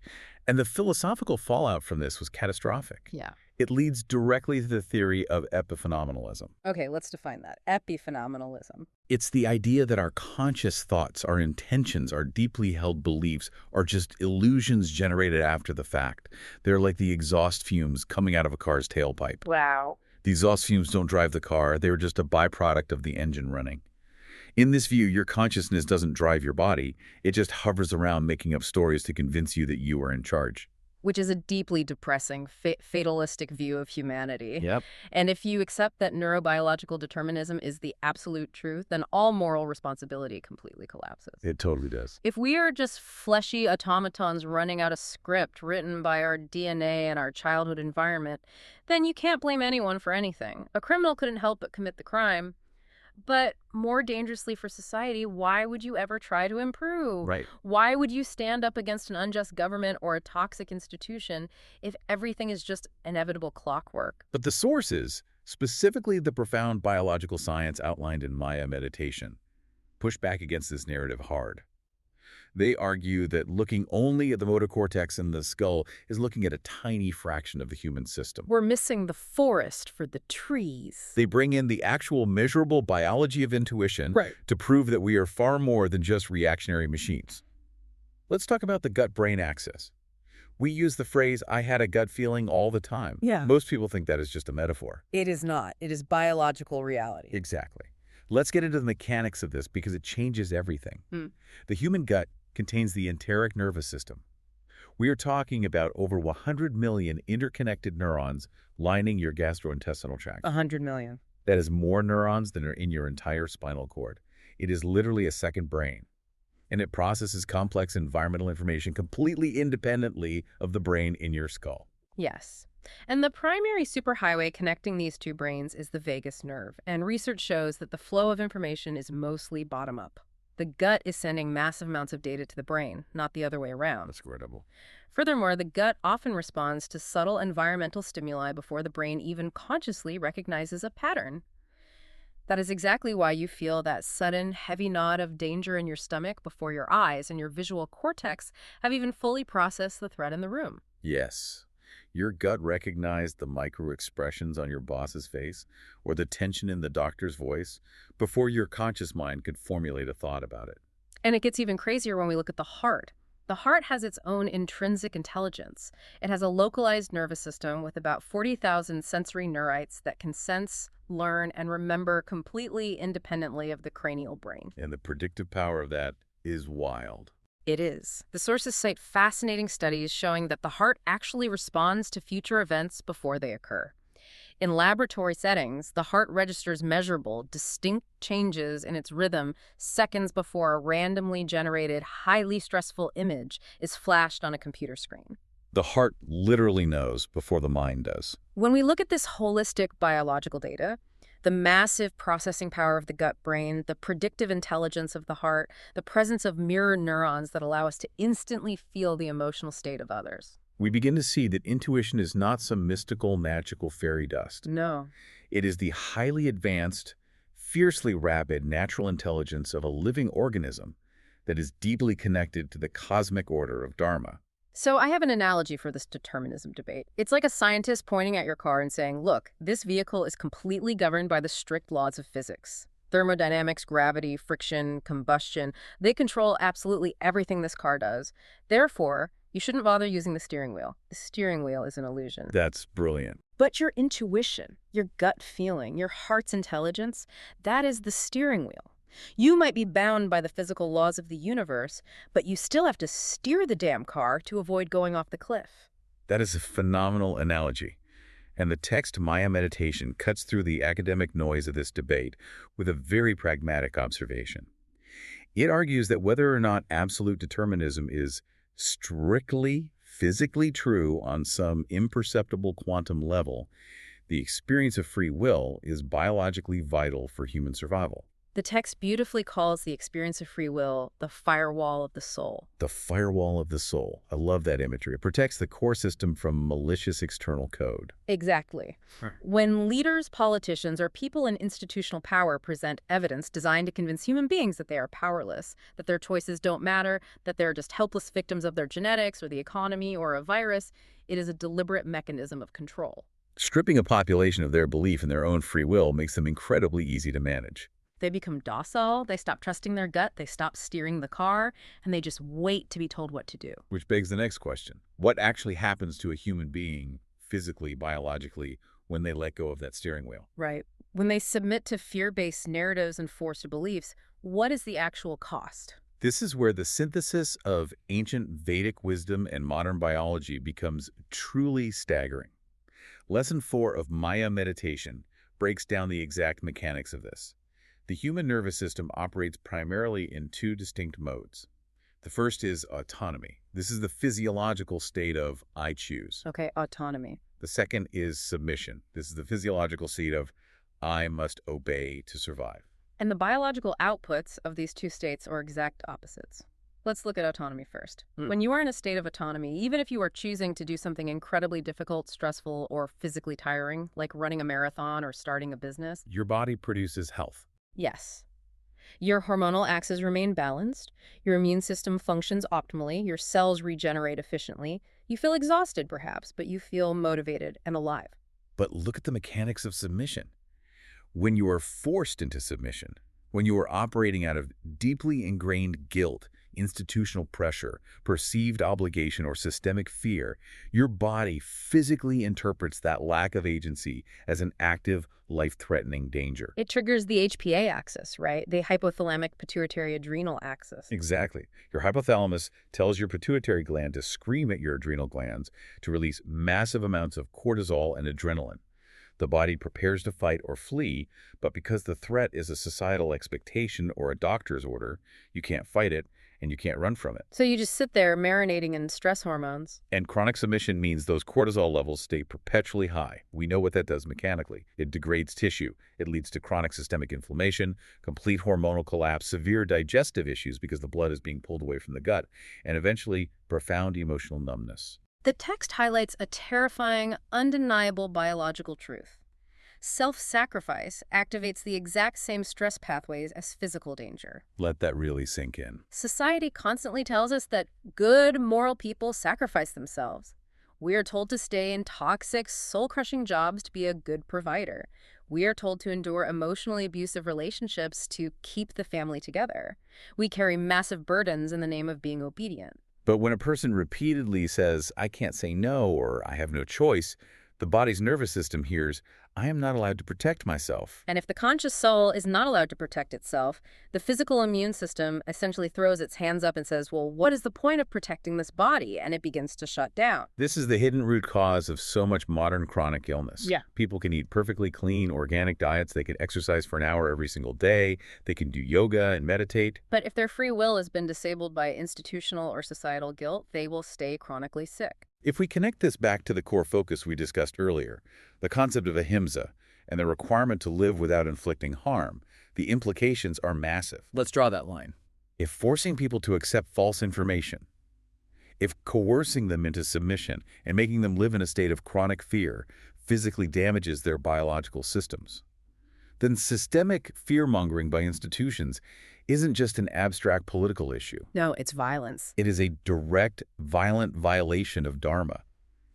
And the philosophical fallout from this was catastrophic. Yeah. It leads directly to the theory of epiphenomenalism. Okay, let's define that. Epiphenomenalism. It's the idea that our conscious thoughts, our intentions, our deeply held beliefs are just illusions generated after the fact. They're like the exhaust fumes coming out of a car's tailpipe. Wow. The exhaust fumes don't drive the car. They're just a byproduct of the engine running. In this view, your consciousness doesn't drive your body. It just hovers around making up stories to convince you that you are in charge. which is a deeply depressing, fatalistic view of humanity. Yep. And if you accept that neurobiological determinism is the absolute truth, then all moral responsibility completely collapses. It totally does. If we are just fleshy automatons running out a script written by our DNA and our childhood environment, then you can't blame anyone for anything. A criminal couldn't help but commit the crime. But more dangerously for society, why would you ever try to improve? Right. Why would you stand up against an unjust government or a toxic institution if everything is just inevitable clockwork? But the sources, specifically the profound biological science outlined in Maya Meditation, push back against this narrative hard. They argue that looking only at the motor cortex and the skull is looking at a tiny fraction of the human system. We're missing the forest for the trees. They bring in the actual measurable biology of intuition to prove that we are far more than just reactionary machines. Let's talk about the gut-brain axis. We use the phrase, "I had a gut feeling," all the time. Yeah. Most people think that is just a metaphor. It is not. It is biological reality. Exactly. Let's get into the mechanics of this because it changes everything. The human gut contains the enteric nervous system. We are talking about over 100 million interconnected neurons lining your gastrointestinal tract. 100 million. That is more neurons than are in your entire spinal cord. It is literally a second brain, and it processes complex environmental information completely independently of the brain in your skull. Yes. And the primary superhighway connecting these two brains is the vagus nerve, and research shows that the flow of information is mostly bottom-up. The gut is sending massive amounts of data to the brain, not the other way around. That's incredible. Furthermore, the gut often responds to subtle environmental stimuli before the brain even consciously recognizes a pattern. That is exactly why you feel that sudden, heavy nod of danger in your stomach before your eyes and your visual cortex have even fully processed the threat in the room. Yes. Your gut recognized the micro-expressions on your boss's face or the tension in the doctor's voice before your conscious mind could formulate a thought about it. And it gets even crazier when we look at the heart. The heart has its own intrinsic intelligence. It has a localized nervous system with about 40,000 sensory neurites that can sense, learn, and remember completely independently of the cranial brain. And the predictive power of that is wild. It is. The sources cite fascinating studies showing that the heart actually responds to future events before they occur. In laboratory settings, the heart registers measurable, distinct changes in its rhythm seconds before a randomly generated, highly stressful image is flashed on a computer screen. The heart literally knows before the mind does. When we look at this holistic biological data, the massive processing power of the gut brain, the predictive intelligence of the heart, the presence of mirror neurons that allow us to instantly feel the emotional state of others. We begin to see that intuition is not some mystical, magical fairy dust. No. It is the highly advanced, fiercely rapid natural intelligence of a living organism that is deeply connected to the cosmic order of Dharma. So I have an analogy for this determinism debate. It's like a scientist pointing at your car and saying, look, this vehicle is completely governed by the strict laws of physics. Thermodynamics, gravity, friction, combustion, they control absolutely everything this car does. Therefore, you shouldn't bother using the steering wheel. The steering wheel is an illusion. That's brilliant. But your intuition, your gut feeling, your heart's intelligence, that is the steering wheel. You might be bound by the physical laws of the universe, but you still have to steer the damn car to avoid going off the cliff. That is a phenomenal analogy. And the text Maya Meditation cuts through the academic noise of this debate with a very pragmatic observation. It argues that whether or not absolute determinism is strictly physically true on some imperceptible quantum level, the experience of free will is biologically vital for human survival. The text beautifully calls the experience of free will the firewall of the soul. The firewall of the soul. I love that imagery. It protects the core system from malicious external code. Exactly. When leaders, politicians, or people in institutional power present evidence designed to convince human beings that they are powerless, that their choices don't matter, that they're just helpless victims of their genetics or the economy or a virus, it is a deliberate mechanism of control. Stripping a population of their belief in their own free will makes them incredibly easy to manage. They become docile, they stop trusting their gut, they stop steering the car, and they just wait to be told what to do. Which begs the next question. What actually happens to a human being, physically, biologically, when they let go of that steering wheel? Right. When they submit to fear-based narratives and forced beliefs, what is the actual cost? This is where the synthesis of ancient Vedic wisdom and modern biology becomes truly staggering. Lesson 4 of Maya Meditation breaks down the exact mechanics of this. The human nervous system operates primarily in two distinct modes. The first is autonomy. This is the physiological state of I choose. Okay, autonomy. The second is submission. This is the physiological state of I must obey to survive. And the biological outputs of these two states are exact opposites. Let's look at autonomy first. When you are in a state of autonomy, even if you are choosing to do something incredibly difficult, stressful, or physically tiring, like running a marathon or starting a business, Your body produces health. yes. Your hormonal axes remain balanced, your immune system functions optimally, your cells regenerate efficiently. You feel exhausted, perhaps, but you feel motivated and alive. But look at the mechanics of submission. When you are forced into submission, when you are operating out of deeply ingrained guilt, institutional pressure, perceived obligation, or systemic fear, your body physically interprets that lack of agency as an active, life-threatening danger. It triggers the HPA axis, right? The hypothalamic pituitary adrenal axis. Exactly. Your hypothalamus tells your pituitary gland to scream at your adrenal glands to release massive amounts of cortisol and adrenaline. The body prepares to fight or flee, but because the threat is a societal expectation or a doctor's order, you can't fight it and you can't run from it. So you just sit there marinating in stress hormones. And chronic submission means those cortisol levels stay perpetually high. We know what that does mechanically. It degrades tissue. It leads to chronic systemic inflammation, complete hormonal collapse, severe digestive issues because the blood is being pulled away from the gut, and eventually profound emotional numbness. The text highlights a terrifying, undeniable biological truth. Self-sacrifice activates the exact same stress pathways as physical danger. Let that really sink in. Society constantly tells us that good, moral people sacrifice themselves. We are told to stay in toxic, soul-crushing jobs to be a good provider. We are told to endure emotionally abusive relationships to keep the family together. We carry massive burdens in the name of being obedient. But when a person repeatedly says, I can't say no, or I have no choice, the body's nervous system hears, I am not allowed to protect myself. And if the conscious soul is not allowed to protect itself, the physical immune system essentially throws its hands up and says, well, what is the point of protecting this body? And it begins to shut down. This is the hidden root cause of so much modern chronic illness. Yeah. People can eat perfectly clean, organic diets. They can exercise for an hour every single day. They can do yoga and meditate. But if their free will has been disabled by institutional or societal guilt, they will stay chronically sick. If we connect this back to the core focus we discussed earlier, the concept of ahimsa and the requirement to live without inflicting harm, the implications are massive. Let's draw that line. If forcing people to accept false information, if coercing them into submission and making them live in a state of chronic fear physically damages their biological systems, then systemic fear-mongering by institutions isn't just an abstract political issue. No, it's violence. It is a direct, violent violation of Dharma.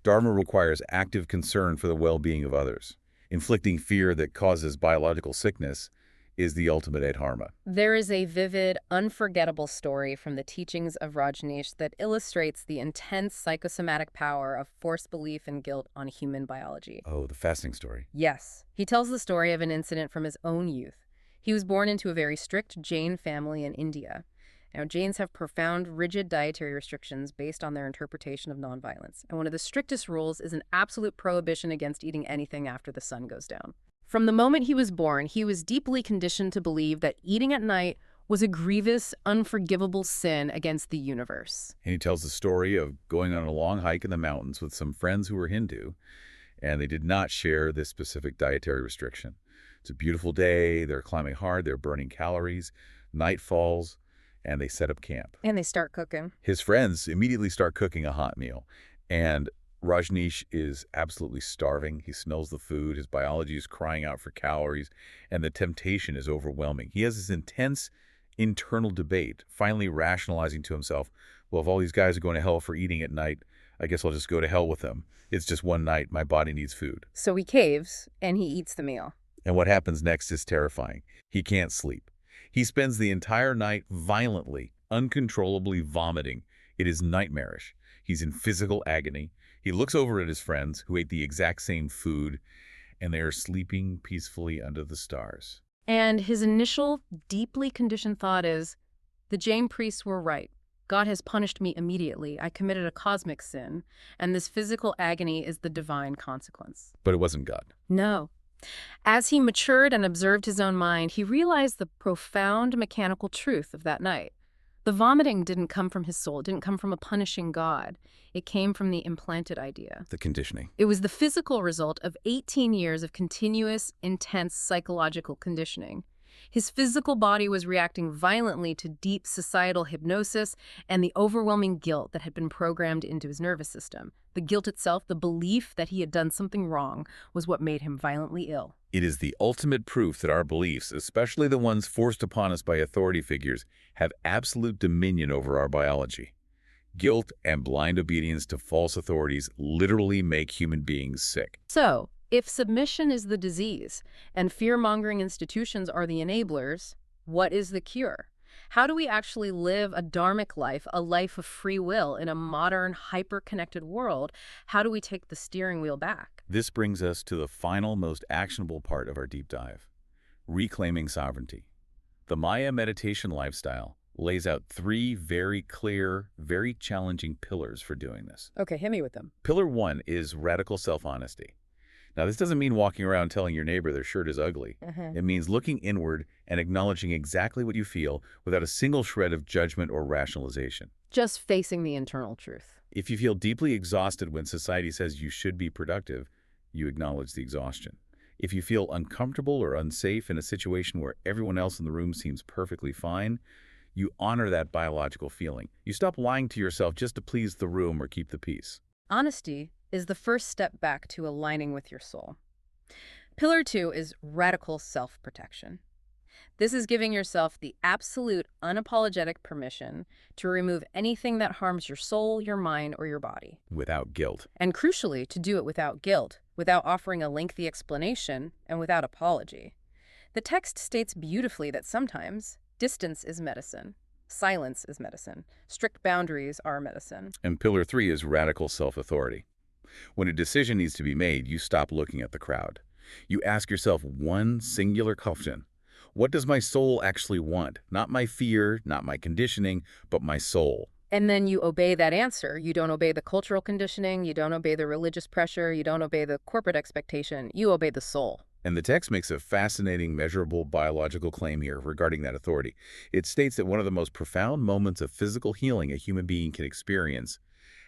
Dharma requires active concern for the well-being of others. Inflicting fear that causes biological sickness is the ultimate adharma. There is a vivid, unforgettable story from the teachings of Rajneesh that illustrates the intense psychosomatic power of forced belief and guilt on human biology. Oh, the fasting story. Yes. He tells the story of an incident from his own youth. He was born into a very strict Jain family in India. Now, Jains have profound, rigid dietary restrictions based on their interpretation of nonviolence. And one of the strictest rules is an absolute prohibition against eating anything after the sun goes down. From the moment he was born, he was deeply conditioned to believe that eating at night was a grievous, unforgivable sin against the universe. And he tells the story of going on a long hike in the mountains with some friends who were Hindu, and they did not share this specific dietary restriction. It's a beautiful day, they're climbing hard, they're burning calories, night falls, and they set up camp. And they start cooking. His friends immediately start cooking a hot meal, and Rajneesh is absolutely starving. He smells the food, his biology is crying out for calories, and the temptation is overwhelming. He has this intense internal debate, finally rationalizing to himself, well, if all these guys are going to hell for eating at night, I guess I'll just go to hell with them. It's just one night, my body needs food. So he caves, and he eats the meal. And what happens next is terrifying. He can't sleep. He spends the entire night violently, uncontrollably vomiting. It is nightmarish. He's in physical agony. He looks over at his friends who ate the exact same food, and they are sleeping peacefully under the stars. And his initial, deeply conditioned thought is, The Jain priests were right. God has punished me immediately. I committed a cosmic sin, and this physical agony is the divine consequence. But it wasn't God. No. As he matured and observed his own mind, he realized the profound mechanical truth of that night. The vomiting didn't come from his soul. It didn't come from a punishing God. It came from the implanted idea. The conditioning. It was the physical result of 18 years of continuous, intense psychological conditioning. His physical body was reacting violently to deep societal hypnosis and the overwhelming guilt that had been programmed into his nervous system. The guilt itself, the belief that he had done something wrong, was what made him violently ill. It is the ultimate proof that our beliefs, especially the ones forced upon us by authority figures, have absolute dominion over our biology. Guilt and blind obedience to false authorities literally make human beings sick. So, if submission is the disease and fear-mongering institutions are the enablers, what is the cure? How do we actually live a dharmic life, a life of free will in a modern, hyper-connected world? How do we take the steering wheel back? This brings us to the final, most actionable part of our deep dive: reclaiming sovereignty. The Maya meditation lifestyle lays out 3 very clear, very challenging pillars for doing this. Okay, hit me with them. Pillar 1 is radical self-honesty. Now, this doesn't mean walking around telling your neighbor their shirt is ugly. It means looking inward and acknowledging exactly what you feel without a single shred of judgment or rationalization. Just facing the internal truth. If you feel deeply exhausted when society says you should be productive, you acknowledge the exhaustion. If you feel uncomfortable or unsafe in a situation where everyone else in the room seems perfectly fine, you honor that biological feeling. You stop lying to yourself just to please the room or keep the peace. Honesty is the first step back to aligning with your soul. Pillar 2 is radical self-protection. This is giving yourself the absolute, unapologetic permission to remove anything that harms your soul, your mind, or your body. Without guilt. And crucially, to do it without guilt, without offering a lengthy explanation, and without apology. The text states beautifully that sometimes distance is medicine. Silence is medicine. Strict boundaries are medicine. And pillar 3 is radical self-authority. When a decision needs to be made, you stop looking at the crowd. You ask yourself one singular question: what does my soul actually want? Not my fear, not my conditioning, but my soul. And then you obey that answer. You don't obey the cultural conditioning. You don't obey the religious pressure. You don't obey the corporate expectation. You obey the soul. And the text makes a fascinating, measurable biological claim here regarding that authority. It states that one of the most profound moments of physical healing a human being can experience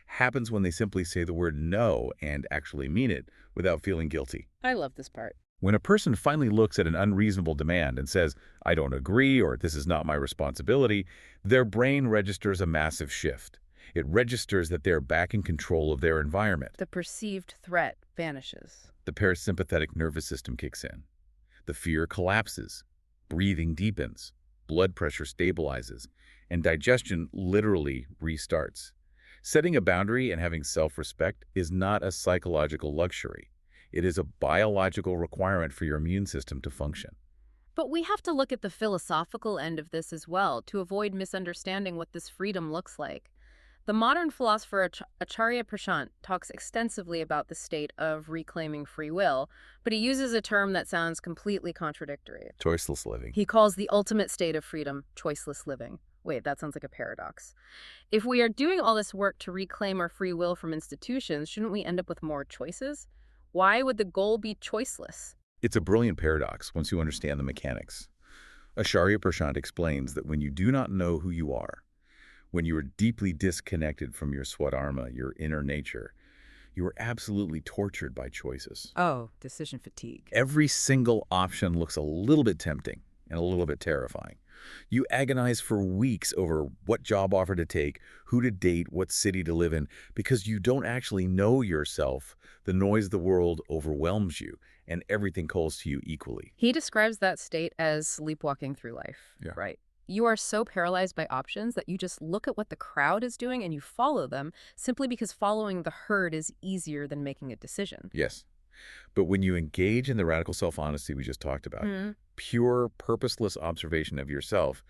happens when they simply say the word no and actually mean it without feeling guilty. I love this part. When a person finally looks at an unreasonable demand and says, "I don't agree," or "this is not my responsibility," their brain registers a massive shift. It registers that they're back in control of their environment. The perceived threat vanishes. The parasympathetic nervous system kicks in. The fear collapses. Breathing deepens. Blood pressure stabilizes. And digestion literally restarts. Setting a boundary and having self-respect is not a psychological luxury. It is a biological requirement for your immune system to function. But we have to look at the philosophical end of this as well to avoid misunderstanding what this freedom looks like. The modern philosopher Acharya Prashant talks extensively about the state of reclaiming free will, but he uses a term that sounds completely contradictory. Choiceless living. He calls the ultimate state of freedom choiceless living. Wait, that sounds like a paradox. If we are doing all this work to reclaim our free will from institutions, shouldn't we end up with more choices? Why would the goal be choiceless? It's a brilliant paradox once you understand the mechanics. Acharya Prashant explains that when you do not know who you are, when you are deeply disconnected from your swadharma, your inner nature, you are absolutely tortured by choices. Oh, decision fatigue. Every single option looks a little bit tempting and a little bit terrifying. You agonize for weeks over what job offer to take, who to date, what city to live in, because you don't actually know yourself. The noise of the world overwhelms you, and everything calls to you equally. He describes that state as sleepwalking through life. Yeah. Right. You are so paralyzed by options that you just look at what the crowd is doing and you follow them simply because following the herd is easier than making a decision. Yes. But when you engage in the radical self-honesty we just talked about, pure, purposeless observation of yourself,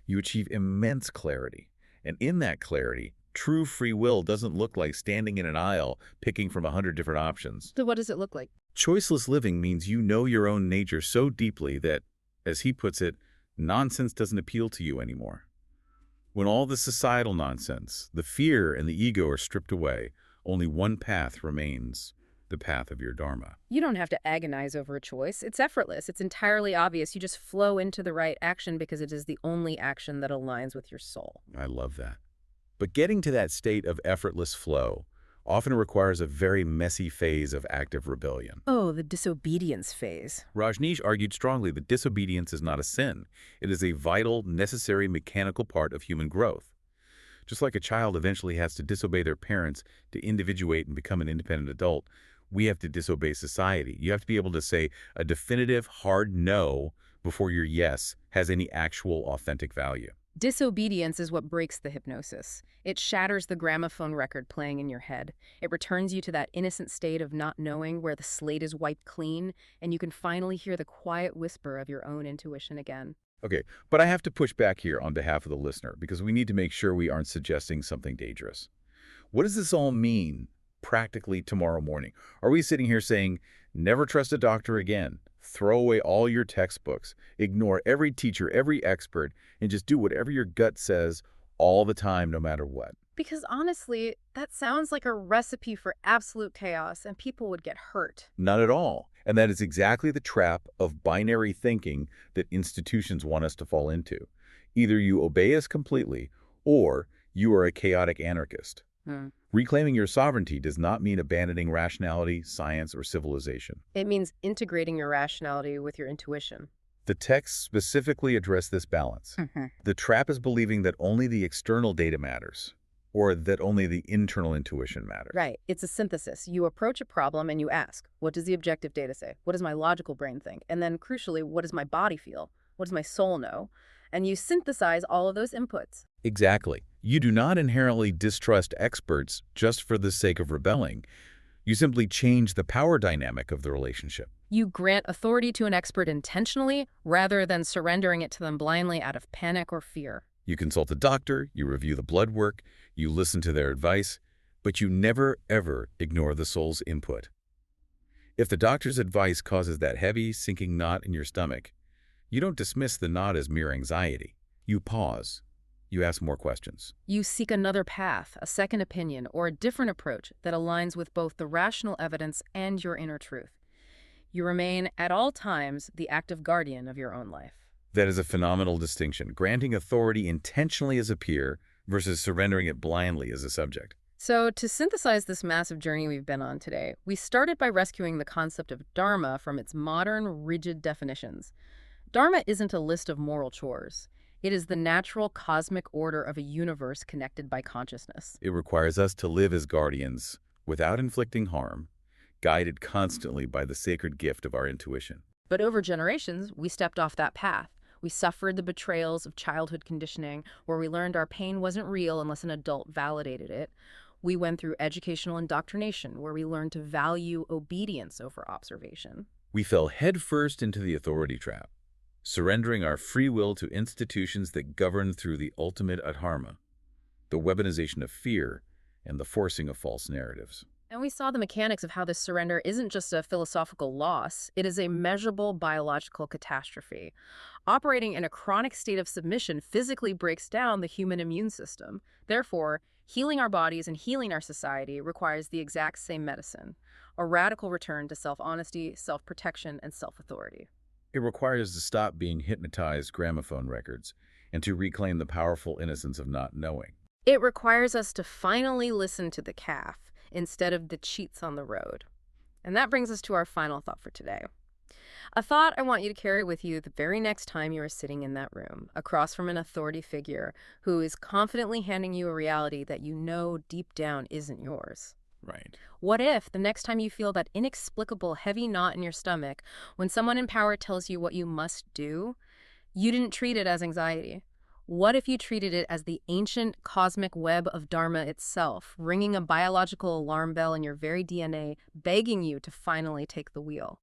you achieve immense clarity. And in that clarity, true free will doesn't look like standing in an aisle picking from 100 different options. So what does it look like? Choiceless living means you know your own nature so deeply that, as he puts it, nonsense doesn't appeal to you anymore. When all the societal nonsense, the fear, and the ego are stripped away, only one path remains, the path of your Dharma. You don't have to agonize over a choice. It's effortless. It's entirely obvious. You just flow into the right action because it is the only action that aligns with your soul. I love that. But getting to that state of effortless flow often requires a very messy phase of active rebellion. Oh, the disobedience phase. Rajneesh argued strongly that disobedience is not a sin. It is a vital, necessary mechanical part of human growth. Just like a child eventually has to disobey their parents to individuate and become an independent adult, we have to disobey society. You have to be able to say a definitive, hard no before your yes has any actual authentic value. Disobedience is what breaks the hypnosis. It shatters the gramophone record playing in your head. It returns you to that innocent state of not knowing where the slate is wiped clean, and you can finally hear the quiet whisper of your own intuition again. Okay, but I have to push back here on behalf of the listener because we need to make sure we aren't suggesting something dangerous. What does this all mean practically tomorrow morning? Are we sitting here saying, never trust a doctor again, throw away all your textbooks, ignore every teacher, every expert, and just do whatever your gut says all the time, no matter what? Because honestly, that sounds like a recipe for absolute chaos, and people would get hurt. Not at all. And that is exactly the trap of binary thinking that institutions want us to fall into. Either you obey us completely, or you are a chaotic anarchist. Reclaiming your sovereignty does not mean abandoning rationality, science, or civilization. It means integrating your rationality with your intuition. The texts specifically address this balance. The trap is believing that only the external data matters, or that only the internal intuition matters. Right. It's a synthesis. You approach a problem and you ask, what does the objective data say? What does my logical brain think? And then, crucially, what does my body feel? What does my soul know? And you synthesize all of those inputs. Exactly. You do not inherently distrust experts just for the sake of rebelling. You simply change the power dynamic of the relationship. You grant authority to an expert intentionally rather than surrendering it to them blindly out of panic or fear. You consult a doctor, you review the blood work, you listen to their advice, but you never, ever ignore the soul's input. If the doctor's advice causes that heavy, sinking knot in your stomach, you don't dismiss the knot as mere anxiety. You pause. You ask more questions. You seek another path, a second opinion, or a different approach that aligns with both the rational evidence and your inner truth. You remain, at all times, the active guardian of your own life. That is a phenomenal distinction, granting authority intentionally as a peer versus surrendering it blindly as a subject. So, to synthesize this massive journey we've been on today, we started by rescuing the concept of dharma from its modern, rigid definitions. Dharma isn't a list of moral chores. It is the natural cosmic order of a universe connected by consciousness. It requires us to live as guardians without inflicting harm, guided constantly by the sacred gift of our intuition. But over generations, we stepped off that path. We suffered the betrayals of childhood conditioning, where we learned our pain wasn't real unless an adult validated it. We went through educational indoctrination, where we learned to value obedience over observation. We fell headfirst into the authority trap, surrendering our free will to institutions that govern through the ultimate adharma, the weaponization of fear and the forcing of false narratives. And we saw the mechanics of how this surrender isn't just a philosophical loss, it is a measurable biological catastrophe. Operating in a chronic state of submission physically breaks down the human immune system. Therefore, healing our bodies and healing our society requires the exact same medicine, a radical return to self-honesty, self-protection, and self-authority. It requires us to stop being hypnotized gramophone records and to reclaim the powerful innocence of not knowing. It requires us to finally listen to the calf instead of the cheats on the road. And that brings us to our final thought for today. A thought I want you to carry with you the very next time you are sitting in that room, across from an authority figure who is confidently handing you a reality that you know deep down isn't yours. Right. What if the next time you feel that inexplicable heavy knot in your stomach when someone in power tells you what you must do, you didn't treat it as anxiety? What if you treated it as the ancient cosmic web of Dharma itself, ringing a biological alarm bell in your very DNA, begging you to finally take the wheel?